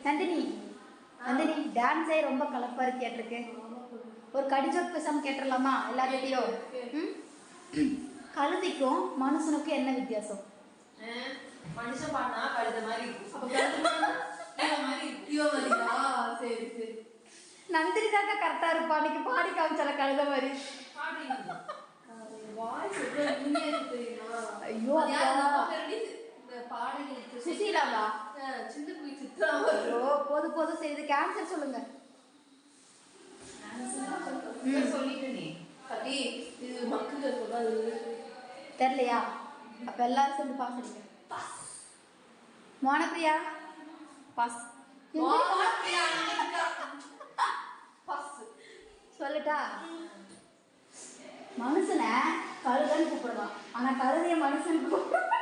நந்தினி நந்தினி டான்ஸே ரொம்ப கலப்பா கேட்டிருக்கு. ஒரு கடிஜோக் பேசாம கேட்டுடலாமா எல்லார்கிட்டையும்? கழுதைக்கும் மனுஷனுக்கும் என்ன வித்தியாசம்? மனுஷன் பாடினா கழுத மாதிரி இருக்கும். அப்ப கழுத மாதிரி சரி சரி. நந்தினி தாக்க கரெக்டா இருப்பா. அன்னைக்கு பாடி காமிச்சால கழுத மாதிரி. ஐயோ சுசீலாவா? சின்ன போய் சித்ரா. போது போது செய்து கேன்சர் சொல்லுங்க. சொல்லிட்டேனே கட்டி இது மக்களுக்கு சொல்லாது தெரியலையா? அப்ப எல்லாரும் சேர்ந்து பாஸ் அடிங்க. மோனப்பிரியா பாஸ். சொல்லட்டா? மனுஷனை கழுதைன்னு கூப்பிடுவான், ஆனா கழுதைய மனுஷன் கூப்பிடுவான்.